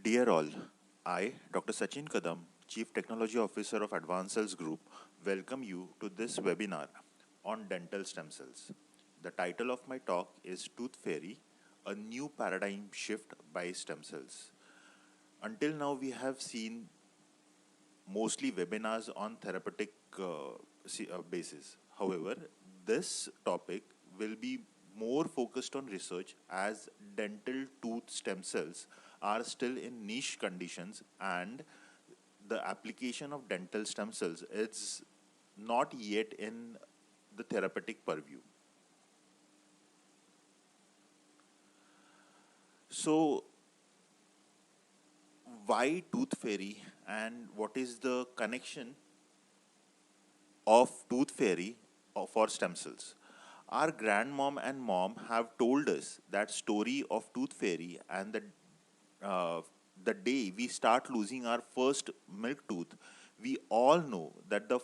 Dear all, I, Dr. Sachin Kadam, Chief Technology Officer of Advanced Cells Group, welcome you to this webinar on dental stem cells. The title of my talk is Tooth Fairy, a new paradigm shift by stem cells. Until now, we have seen mostly webinars on therapeutic basis. However, this topic will be more focused on research as dental tooth stem cells are still in niche conditions and the application of dental stem cells is not yet in the therapeutic purview. So, why tooth fairy and what is the connection of tooth fairy for stem cells? Our grandmom and mom have told us that story of tooth fairy and uh, the day we start losing our first milk tooth, we all know that the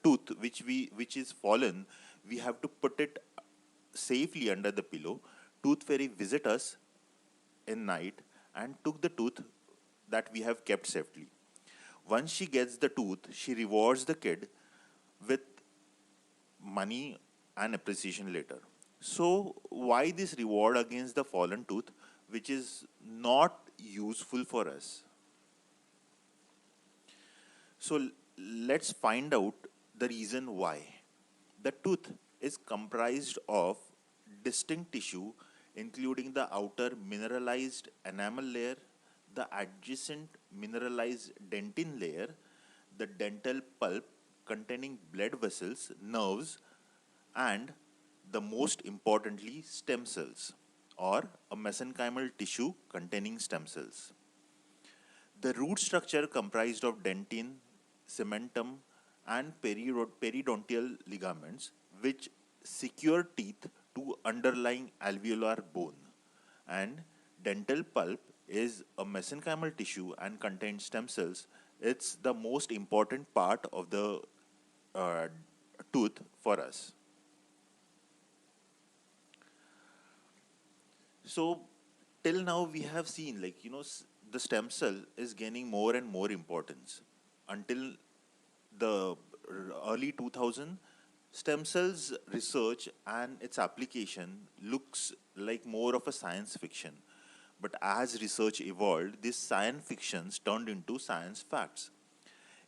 tooth which is fallen, we have to put it safely under the pillow. Tooth fairy visit us in night and took the tooth that we have kept safely. Once she gets the tooth, she rewards the kid with money and appreciation later. So, why this reward against the fallen tooth, which is not useful for us? So, let's find out the reason why. The tooth is comprised of distinct tissue, including the outer mineralized enamel layer, the adjacent mineralized dentin layer, the dental pulp containing blood vessels, nerves, and the most importantly, stem cells or a mesenchymal tissue containing stem cells. The root structure comprised of dentin, cementum, and periodontal ligaments which secure teeth to underlying alveolar bone. And dental pulp is a mesenchymal tissue and contains stem cells. It's the most important part of the uh, tooth for us. So till now we have seen the stem cell is gaining more and more importance. Until the early 2000, stem cells research and its application looks like more of a science fiction. But as research evolved, these science fictions turned into science facts.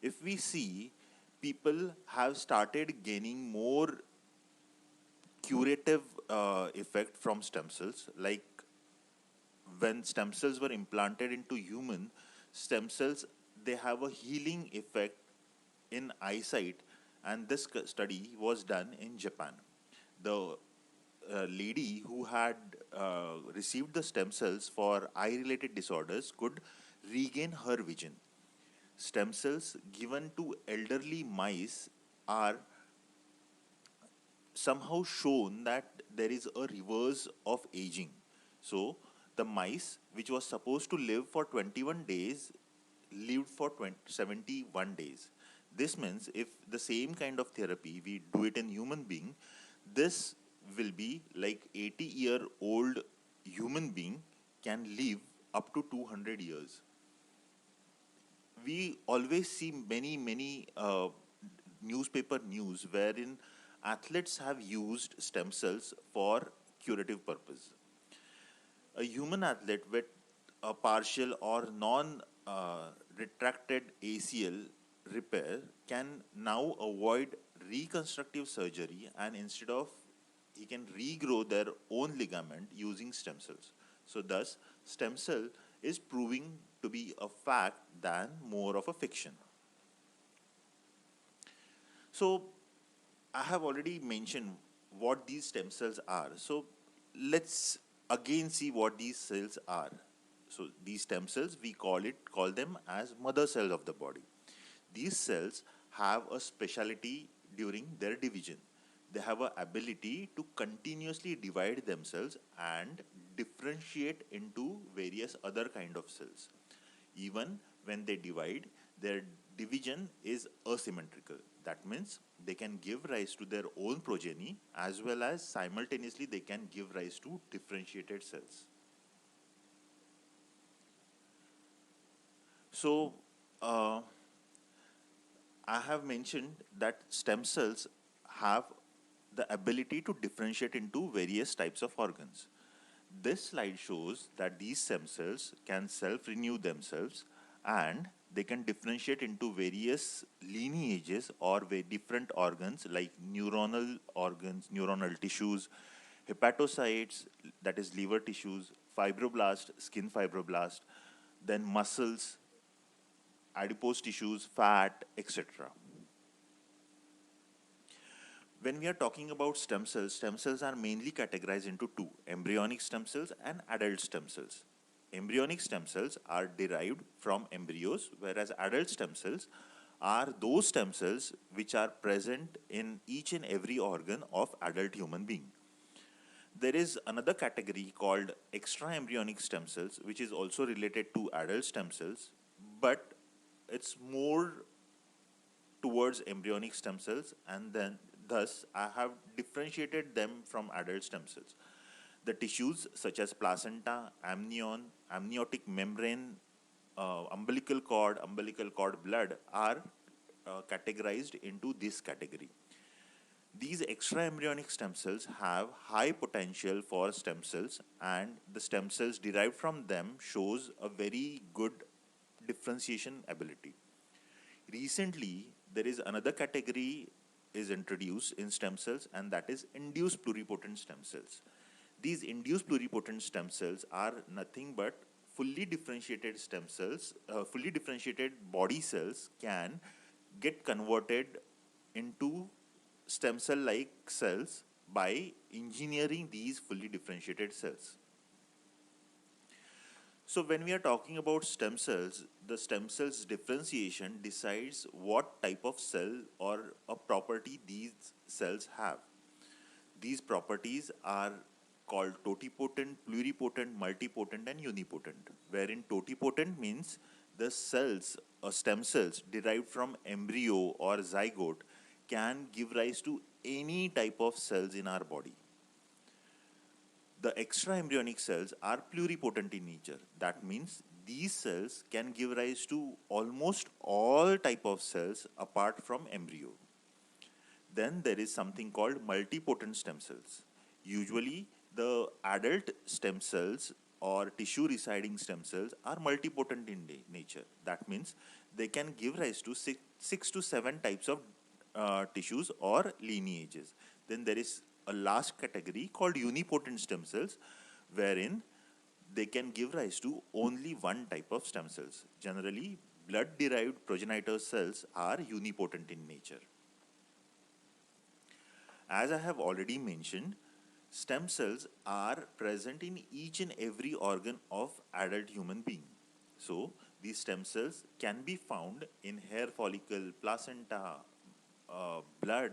If we see, people have started gaining more curative effect from stem cells, like when stem cells were implanted into human stem cells, they have a healing effect in eyesight, and this study was done in Japan. The lady who had received the stem cells for eye related disorders could regain her vision. Stem cells given to elderly mice are somehow shown that there is a reverse of aging. So the mice, which was supposed to live for 21 days, lived for 71 days. This means if the same kind of therapy we do it in human being, this will be like 80-year-old human being can live up to 200 years. We always see many newspaper news wherein athletes have used stem cells for curative purpose. A human athlete with a partial or non retracted ACL repair can now avoid reconstructive surgery, and instead of he can regrow their own ligament using stem cells. So thus stem cell is proving to be a fact than more of a fiction. So I have already mentioned what these stem cells are. So let's again see what these cells are. So these stem cells, we call them as mother cells of the body. These cells have a specialty during their division. They have an ability to continuously divide themselves and differentiate into various other kind of cells. Even when they divide, their division is asymmetrical. That means they can give rise to their own progeny as well as simultaneously they can give rise to differentiated cells. So, uh, I have mentioned that stem cells have the ability to differentiate into various types of organs. This slide shows that these stem cells can self renew themselves and they can differentiate into various lineages or different organs like neuronal organs, neuronal tissues, hepatocytes, that is liver tissues, fibroblast, skin fibroblast, then muscles, adipose tissues, fat, etc. When we are talking about stem cells are mainly categorized into two, embryonic stem cells and adult stem cells. Embryonic stem cells are derived from embryos, whereas adult stem cells are those stem cells which are present in each and every organ of adult human being. There is another category called extra embryonic stem cells, which is also related to adult stem cells, but it's more towards embryonic stem cells, and then thus I have differentiated them from adult stem cells. The tissues such as placenta, amnion, amniotic membrane, umbilical cord blood are categorized into this category. These extra embryonic stem cells have high potential for stem cells, and the stem cells derived from them shows a very good differentiation ability. Recently, there is another category is introduced in stem cells, and that is induced pluripotent stem cells. These induced pluripotent stem cells are nothing but fully differentiated stem cells, fully differentiated body cells can get converted into stem cell like cells by engineering these fully differentiated cells. So when we are talking about stem cells, the stem cells differentiation decides what type of cell or a property these cells have. These properties are called totipotent, pluripotent, multipotent, and unipotent. Wherein totipotent means the cells or stem cells derived from embryo or zygote can give rise to any type of cells in our body. The extra embryonic cells are pluripotent in nature. That means these cells can give rise to almost all type of cells apart from embryo. Then there is something called multipotent stem cells. Usually the adult stem cells or tissue residing stem cells are multipotent in nature. That means they can give rise to six to seven types of tissues or lineages. Then there is a last category called unipotent stem cells, wherein they can give rise to only one type of stem cells. Generally, blood derived progenitor cells are unipotent in nature. As I have already mentioned, stem cells are present in each and every organ of adult human being. So, these stem cells can be found in hair follicle, placenta, blood,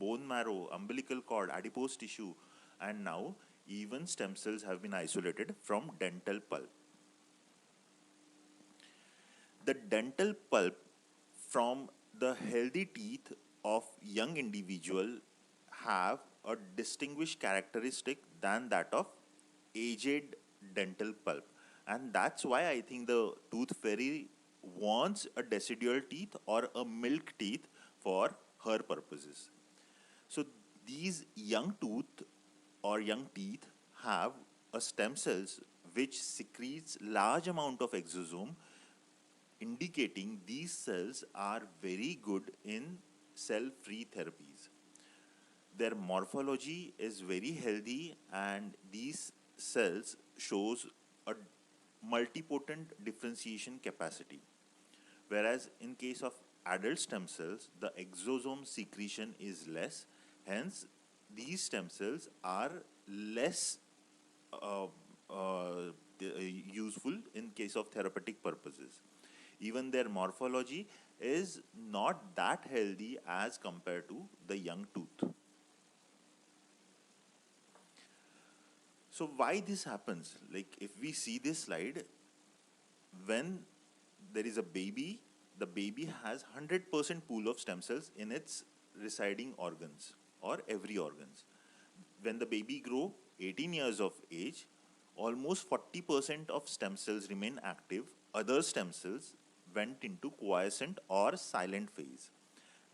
bone marrow, umbilical cord, adipose tissue, and now even stem cells have been isolated from dental pulp. The dental pulp from the healthy teeth of young individual have a distinguished characteristic than that of aged dental pulp, and that's why I think the tooth fairy wants a decidual teeth or a milk teeth for her purposes. So these young tooth or young teeth have a stem cells which secretes large amount of exosome, indicating these cells are very good in cell-free therapies. Their morphology is very healthy, and these cells shows a multipotent differentiation capacity. Whereas in case of adult stem cells, the exosome secretion is less, hence these stem cells are less uh, uh, useful in case of therapeutic purposes. Even their morphology is not that healthy as compared to the young tooth. So why this happens? Like if we see this slide, when there is a baby, the baby has 100% pool of stem cells in its residing organs or every organs. When the baby grow 18 years of age, almost 40% of stem cells remain active. Other stem cells went into quiescent or silent phase.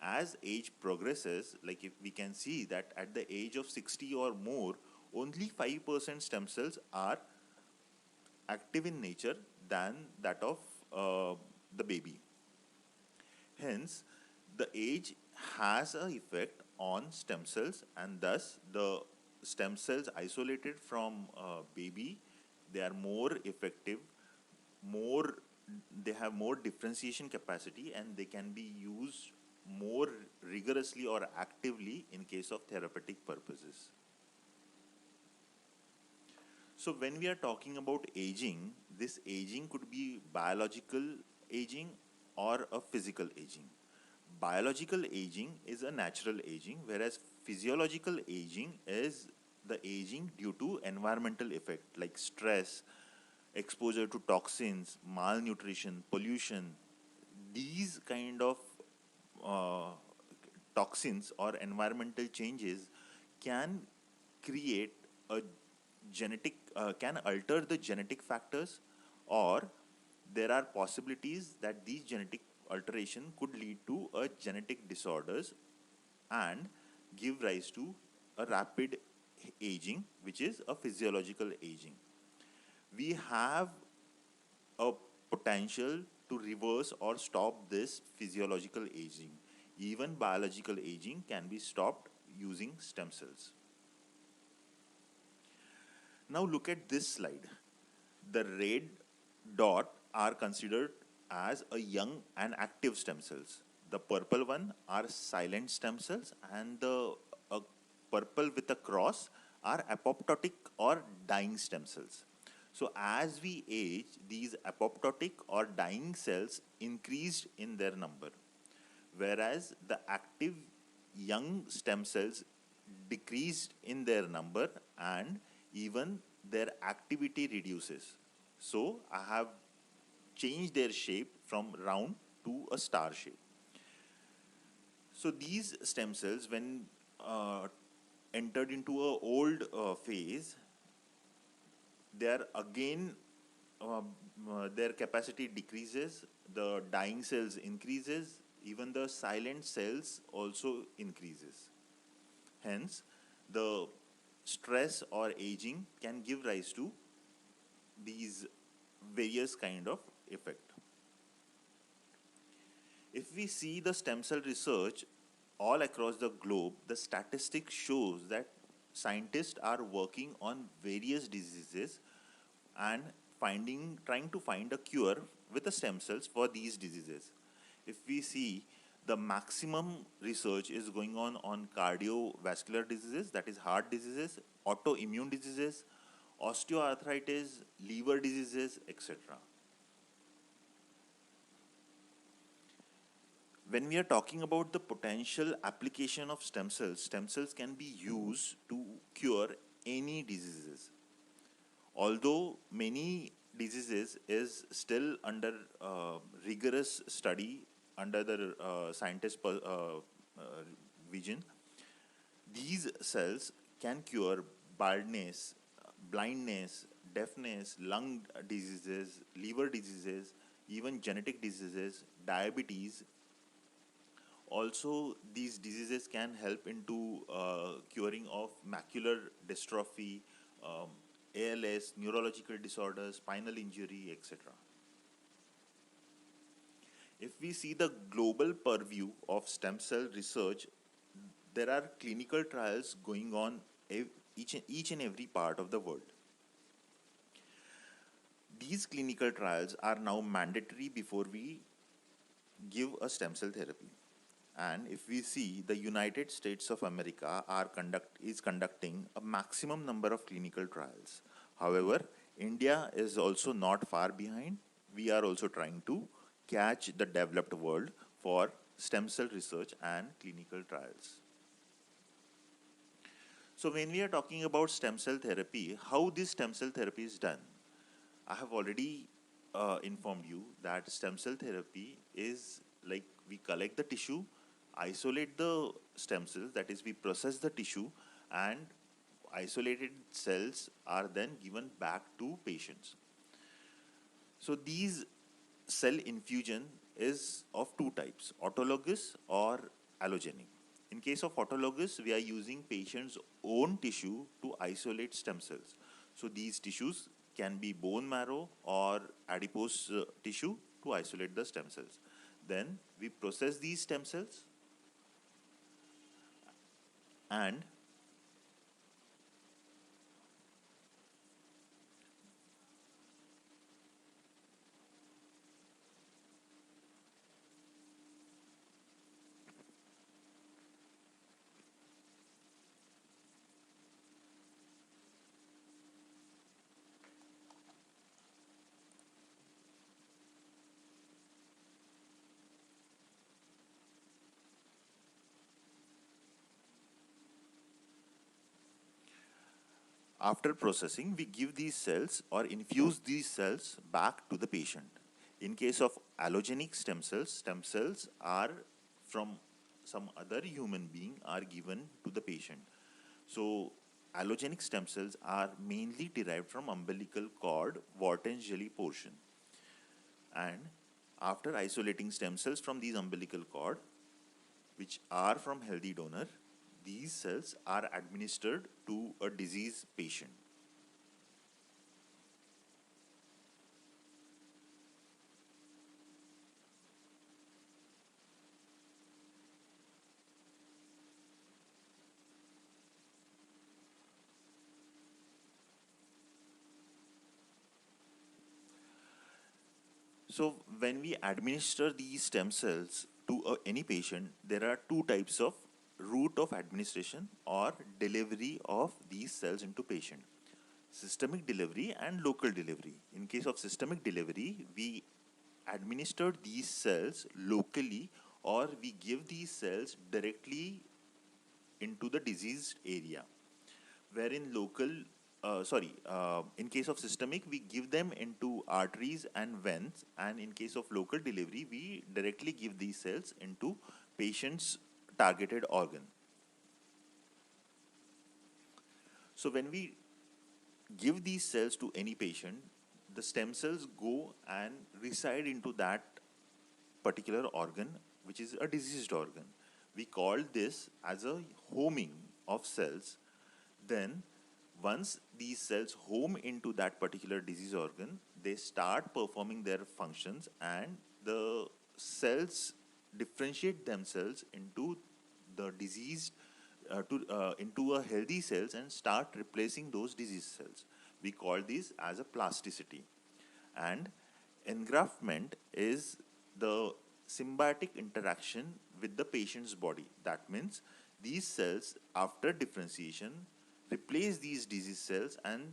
As age progresses, like if we can see that at the age of 60 or more, only 5% stem cells are active in nature than that of the baby. Hence, the age has an effect on stem cells, and thus the stem cells isolated from baby, they are more effective, more they have more differentiation capacity, and they can be used more rigorously or actively in case of therapeutic purposes. So when we are talking about aging, this aging could be biological aging or a physical aging. Biological aging is a natural aging, whereas physiological aging is the aging due to environmental effect like stress, exposure to toxins, malnutrition, pollution. These kind of uh, toxins or environmental changes can create a can alter the genetic factors, or there are possibilities that these genetic alteration could lead to a genetic disorders and give rise to a rapid aging, which is a physiological aging. We have a potential to reverse or stop this physiological aging. Even biological aging can be stopped using stem cells. Now look at this slide. The red dot are considered as a young and active stem cells. The purple one are silent stem cells, and the purple with a cross are apoptotic or dying stem cells. So as we age, these apoptotic or dying cells increased in their number, whereas the active young stem cells decreased in their number, and even their activity reduces. So I have changed their shape from round to a star shape. So these stem cells, when entered into a old phase, they are again their capacity decreases, the dying cells increases, even the silent cells also increases. Hence, the stress or aging can give rise to these various kind of effect. If we see the stem cell research all across the globe, the statistics shows that scientists are working on various diseases and trying to find a cure with the stem cells for these diseases. If we see, the maximum research is going on cardiovascular diseases, that is heart diseases, autoimmune diseases, osteoarthritis, liver diseases, etc. When we are talking about the potential application of stem cells can be used to cure any diseases. Although many diseases is still under rigorous study under the scientist vision, these cells can cure baldness, blindness, deafness, lung diseases, liver diseases, even genetic diseases, diabetes. Also, these diseases can help into curing of macular dystrophy, ALS, neurological disorders, spinal injury, etc. If we see the global purview of stem cell research, there are clinical trials going on each and every part of the world. These clinical trials are now mandatory before we give a stem cell therapy. And if we see, the United States of America is conducting a maximum number of clinical trials. However, India is also not far behind. We are also trying to catch the developed world for stem cell research and clinical trials. So when we are talking about stem cell therapy, how this stem cell therapy is done, I have already informed you that stem cell therapy is like we collect the tissue, isolate the stem cells, that is, we process the tissue, and isolated cells are then given back to patients. So these cell infusion is of two types, autologous or allogenic. In case of autologous, we are using patient's own tissue to isolate stem cells. So these tissues can be bone marrow or adipose tissue to isolate the stem cells. Then we process these stem cells and after processing, we give these cells or infuse these cells back to the patient. In case of allogenic stem cells are from some other human being are given to the patient. So allogenic stem cells are mainly derived from umbilical cord, Wharton's jelly portion. And after isolating stem cells from these umbilical cord, which are from healthy donor, these cells are administered to a diseased patient. So when we administer these stem cells to any patient, there are two types of route of administration or delivery of these cells into patient. Systemic delivery and local delivery. In case of systemic delivery, we administer these cells locally or we give these cells directly into the diseased area. Wherein in case of systemic, we give them into arteries and veins, and in case of local delivery, we directly give these cells into patient's targeted organ. So when we give these cells to any patient, the stem cells go and reside into that particular organ, which is a diseased organ. We call this as a homing of cells. Then once these cells home into that particular disease organ, they start performing their functions and the cells differentiate themselves into the diseased into a healthy cells and start replacing those disease cells. We call these as a plasticity. And engraftment is the symbiotic interaction with the patient's body. That means these cells, after differentiation, replace these disease cells and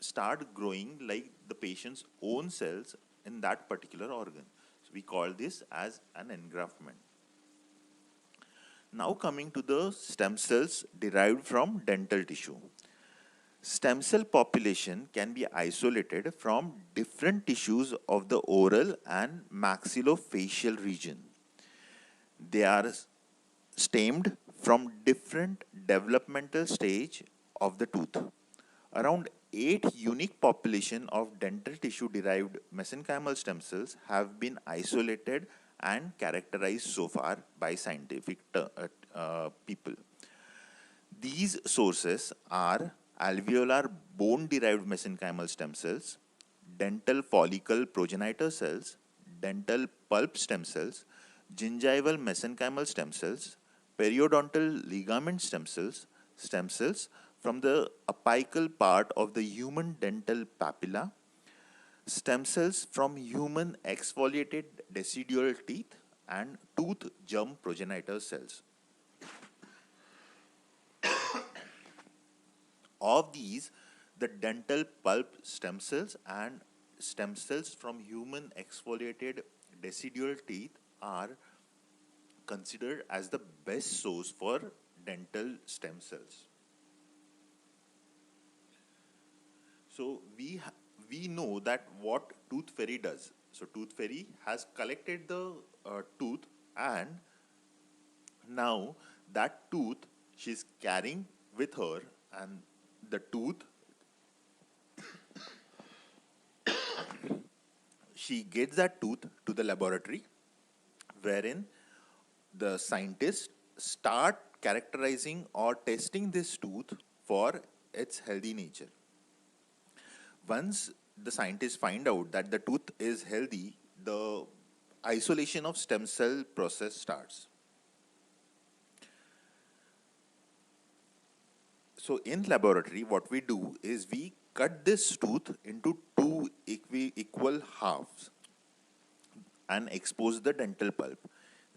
start growing like the patient's own cells in that particular organ. So we call this as an engraftment. Now coming to the stem cells derived from dental tissue. Stem cell population can be isolated from different tissues of the oral and maxillofacial region. They are stemmed from different developmental stage of the tooth. Around 8 unique population of dental tissue derived mesenchymal stem cells have been isolated and characterized so far by scientific people. These sources are alveolar bone-derived mesenchymal stem cells, dental follicle progenitor cells, dental pulp stem cells, gingival mesenchymal stem cells, periodontal ligament stem cells from the apical part of the human dental papilla, stem cells from human exfoliated decidual teeth, and tooth germ progenitor cells. Of these, the dental pulp stem cells and stem cells from human exfoliated decidual teeth are considered as the best source for dental stem cells. So we know that what tooth fairy does. So tooth fairy has collected the tooth, and now that tooth she's carrying with her, and the tooth she gets that tooth to the laboratory, wherein the scientists start characterizing or testing this tooth for its healthy nature. Once the scientists find out that the tooth is healthy, the isolation of stem cell process starts. So in laboratory, what we do is we cut this tooth into two equal halves and expose the dental pulp.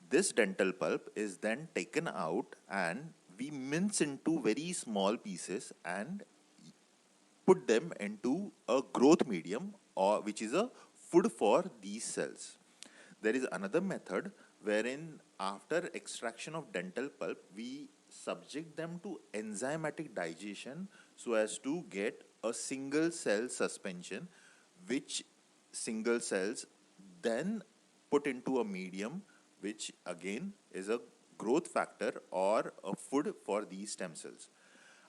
This dental pulp is then taken out and we mince into very small pieces and put them into a growth medium, or which is a food for these cells. There is another method wherein after extraction of dental pulp, we subject them to enzymatic digestion so as to get a single cell suspension, which single cells then put into a medium, which again is a growth factor or a food for these stem cells.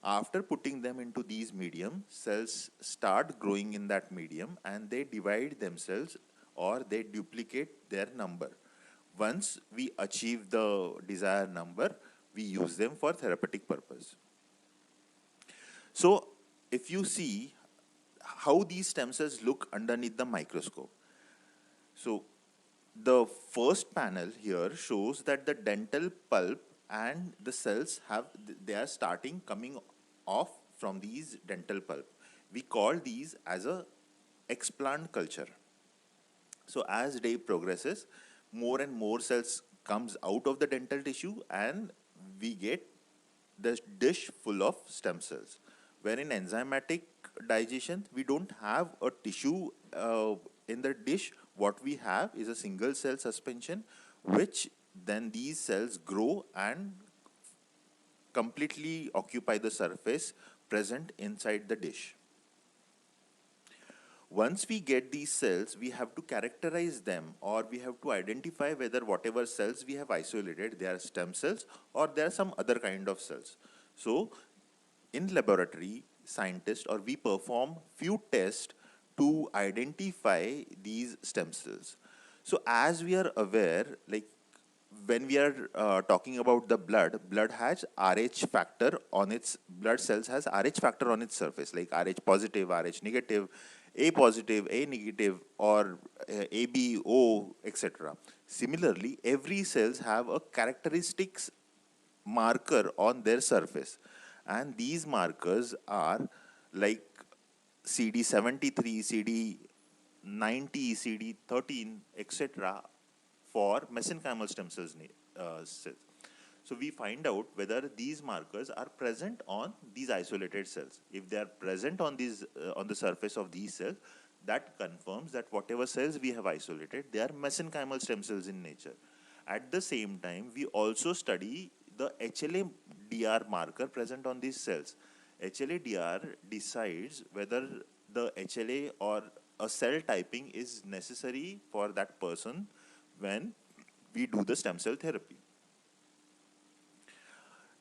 After putting them into these medium, cells start growing in that medium and they divide themselves or they duplicate their number. Once we achieve the desired number, we use them for therapeutic purpose. So if you see how these stem cells look underneath the microscope. So the first panel here shows that the dental pulp and the cells they are starting coming off from these dental pulp. We call these as a explant culture. So as day progresses, more and more cells comes out of the dental tissue and we get the dish full of stem cells. Where in enzymatic digestion, we don't have a tissue in the dish. What we have is a single cell suspension, which then these cells grow and completely occupy the surface present inside the dish. Once we get these cells, we have to characterize them, or we have to identify whether whatever cells we have isolated, they are stem cells or they are some other kind of cells. So in laboratory, scientists or we perform few tests to identify these stem cells. So as we are aware, like when we are talking about the blood has Rh factor on its, blood cells has Rh factor on its surface, like Rh positive, Rh negative, A positive, A negative, or AB, O, etc. Similarly, every cells have a characteristics marker on their surface, and these markers are like CD73, CD90, CD13, etc. for mesenchymal stem cells. So we find out whether these markers are present on these isolated cells. If they are present on these on the surface of these cells, that confirms that whatever cells we have isolated, they are mesenchymal stem cells in nature. At the same time, we also study the HLA-DR marker present on these cells. HLA-DR decides whether the HLA or a cell typing is necessary for that person when we do the stem cell therapy.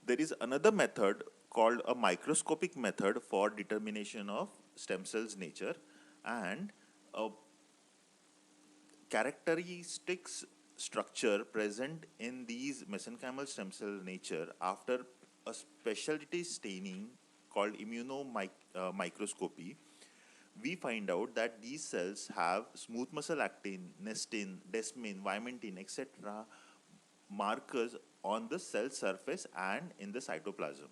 There is another method called a microscopic method for determination of stem cells nature, and a characteristics structure present in these mesenchymal stem cell nature after a specialty staining called immunomicroscopy. We find out that these cells have smooth muscle actin, nestin, desmin, vimentin, etc. markers on the cell surface and in the cytoplasm.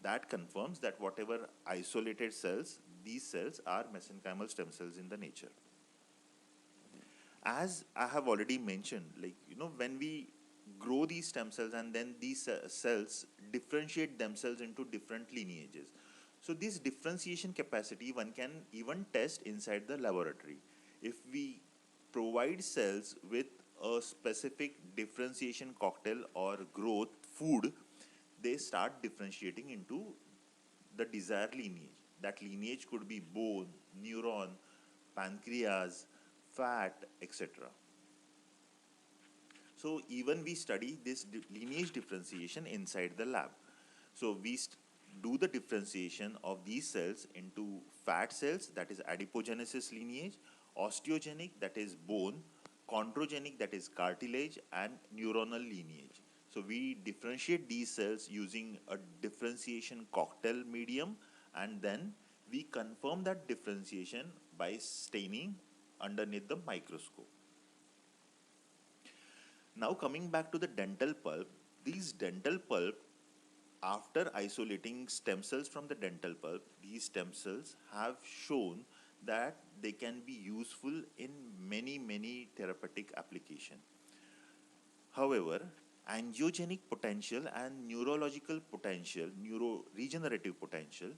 That confirms that whatever isolated cells, these cells are mesenchymal stem cells in the nature. As I have already mentioned, like, when we grow these stem cells and then these cells differentiate themselves into different lineages. So this differentiation capacity one can even test inside the laboratory. If we provide cells with a specific differentiation cocktail or growth food, they start differentiating into the desired lineage. That lineage could be bone, neuron, pancreas, fat, etc. So even we study this lineage differentiation inside the lab. So we do the differentiation of these cells into fat cells, that is adipogenesis lineage, osteogenic, that is bone, chondrogenic, that is cartilage, and neuronal lineage. So we differentiate these cells using a differentiation cocktail medium, and then we confirm that differentiation by staining underneath the microscope. Now coming back to the dental pulp, these dental pulp, after isolating stem cells from the dental pulp, these stem cells have shown that they can be useful in many therapeutic applications. However, angiogenic potential and neurological potential, neuroregenerative potential,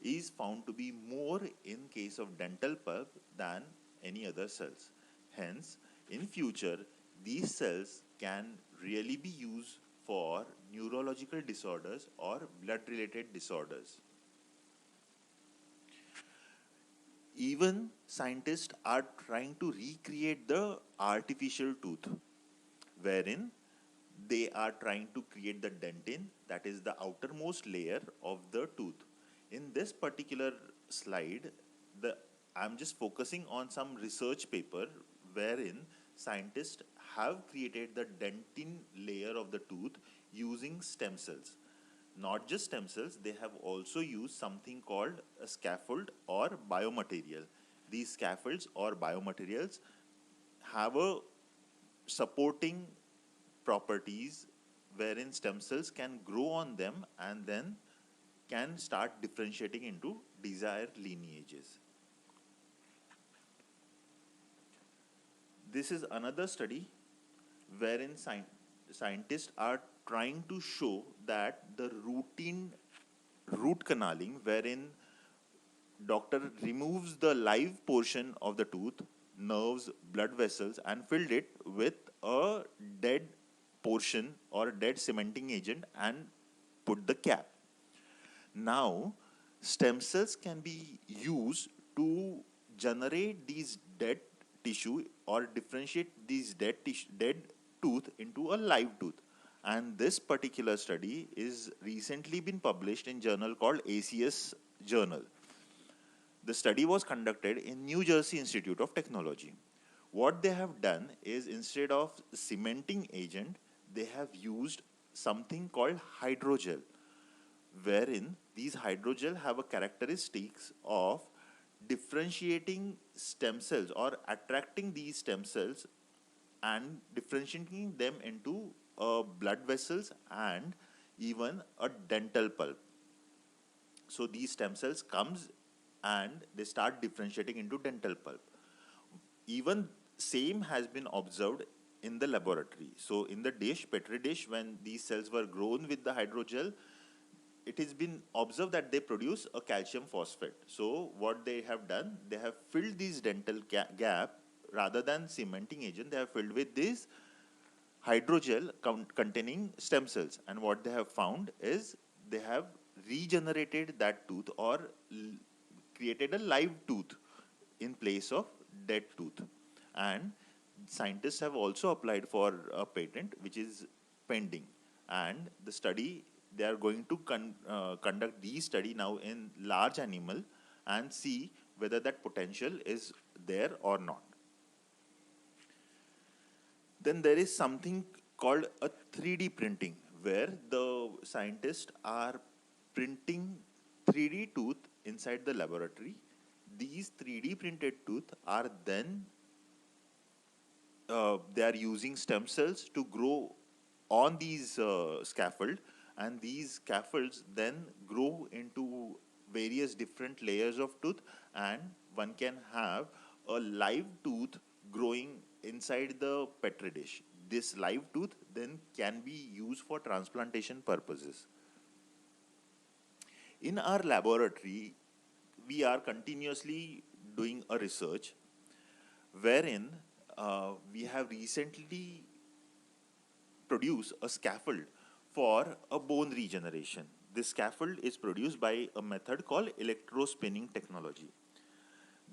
is found to be more in case of dental pulp than any other cells. Hence, in future, these cells can really be used for neurological disorders or blood-related disorders. Even scientists are trying to recreate the artificial tooth, wherein they are trying to create the dentin, that is the outermost layer of the tooth. In this particular slide, I'm just focusing on some research paper wherein scientists have created the dentin layer of the tooth using stem cells. Not just stem cells, they have also used something called a scaffold or biomaterial. These scaffolds or biomaterials have a supporting properties wherein stem cells can grow on them and then can start differentiating into desired lineages. This is another study wherein scientists are trying to show that the routine root canaling, wherein doctor removes the live portion of the tooth, nerves, blood vessels, and filled it with a dead portion or dead cementing agent and put the cap. Now, stem cells can be used to generate these dead tissue or differentiate these dead tooth into a live tooth. And this particular study is recently been published in journal called ACS Journal. The study was conducted in New Jersey Institute of Technology. What they have done is, instead of cementing agent, they have used something called hydrogel, wherein these hydrogel have a characteristics of differentiating stem cells or attracting these stem cells and differentiating them into blood vessels and even a dental pulp. So these stem cells comes and they start differentiating into dental pulp. Even same has been observed in the laboratory. So in the petri dish, when these cells were grown with the hydrogel, it has been observed that they produce a calcium phosphate. So what they have done, they have filled these dental gap rather than cementing agent. They have filled with this hydrogel containing stem cells, and what they have found is they have regenerated that tooth or created a live tooth in place of dead tooth. And scientists have also applied for a patent which is pending, and the study, they are going to conduct these study now in large animal and see whether that potential is there or not. Then there is something called a 3D printing, where the scientists are printing 3D tooth inside the laboratory. These 3D printed tooth are then they are using stem cells to grow on these scaffold, and these scaffolds then grow into various different layers of tooth, and one can have a live tooth growing inside the petri dish. This live tooth then can be used for transplantation purposes. In our laboratory, we are continuously doing a research wherein we have recently produced a scaffold for a bone regeneration. This scaffold is produced by a method called electrospinning technology.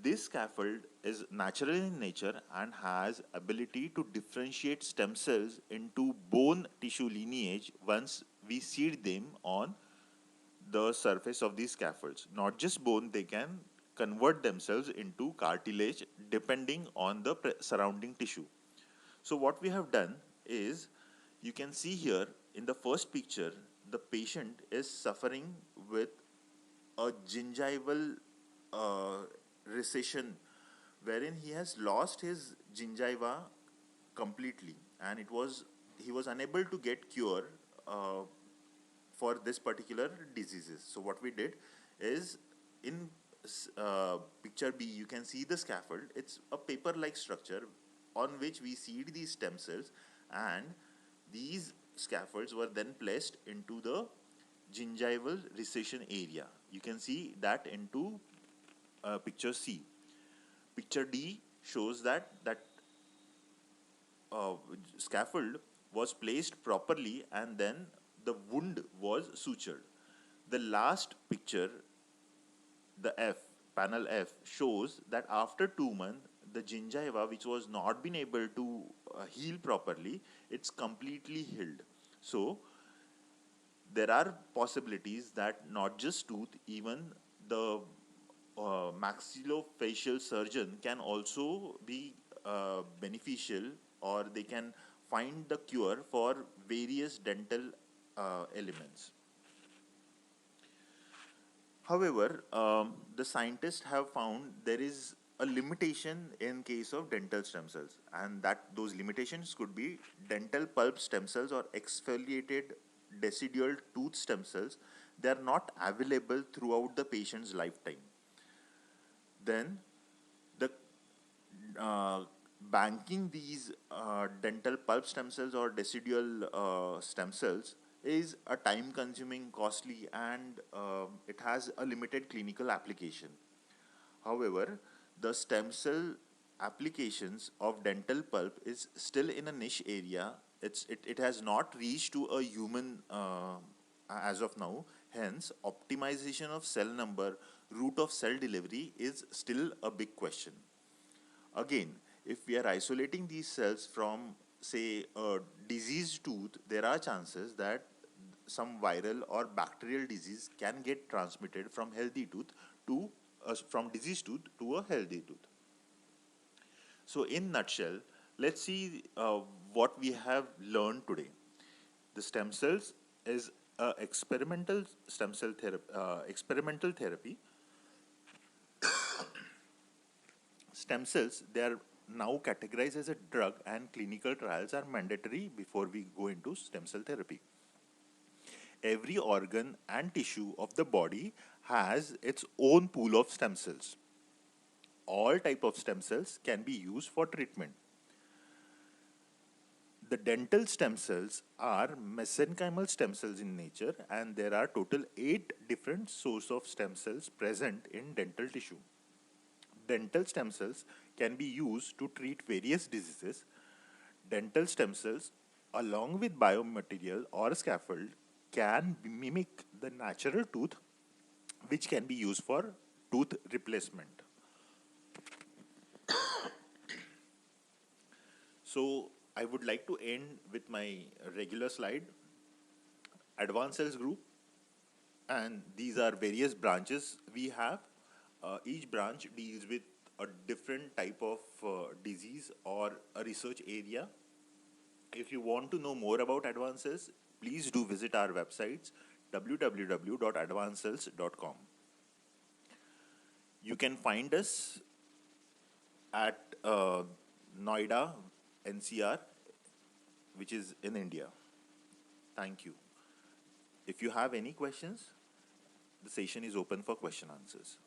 This scaffold is natural in nature and has ability to differentiate stem cells into bone tissue lineage once we seed them on the surface of these scaffolds. Not just bone, they can convert themselves into cartilage depending on the surrounding tissue. So what we have done is, you can see here in the first picture, the patient is suffering with a gingival recession, wherein he has lost his gingiva completely, and he was unable to get cure uh, for this particular diseases. So what we did is, in picture B, you can see the scaffold. It's a paper-like structure on which we seed these stem cells, and these scaffolds were then placed into the gingival recession area. You can see that into picture C. Picture D shows that uh, scaffold was placed properly, and then the wound was sutured. The last picture, the F, panel F, shows that after 2 months, the gingiva, which was not been able to heal properly, it's completely healed. So there are possibilities that not just tooth, even the maxillofacial surgeon can also be beneficial, or they can find the cure for various dental elements. However, the scientists have found there is a limitation in case of dental stem cells, and that those limitations could be dental pulp stem cells or exfoliated decidual tooth stem cells. They are not available throughout the patient's lifetime. Then the uh, banking these dental pulp stem cells or decidual stem cells is a time consuming, costly, and it has a limited clinical application. However, the stem cell applications of dental pulp is still in a niche area. It has not reached to a human as of now. Hence, optimization of cell number, route of cell delivery is still a big question. Again, if we are isolating these cells from, say, a diseased tooth, there are chances that some viral or bacterial disease can get transmitted from healthy tooth to from diseased tooth to a healthy tooth. So, in nutshell, let's see what we have learned today. The stem cells is a experimental stem cell therapy. Experimental therapy. Stem cells, they are now categorized as a drug, and clinical trials are mandatory before we go into stem cell therapy. Every organ and tissue of the body has its own pool of stem cells. All type of stem cells can be used for treatment. The dental stem cells are mesenchymal stem cells in nature, and there are total 8 different sources of stem cells present in dental tissue. Dental stem cells can be used to treat various diseases. Dental stem cells, along with biomaterial or scaffold, can mimic the natural tooth, which can be used for tooth replacement. So, I would like to end with my regular slide. Advanced Cells Group, and these are various branches we have. Each branch deals with a different type of disease or a research area. If you want to know more about Advanced Cells, please do visit our websites www.advancedcells.com. You can find us at Noida, NCR, which is in India. Thank you. If you have any questions, the session is open for question answers.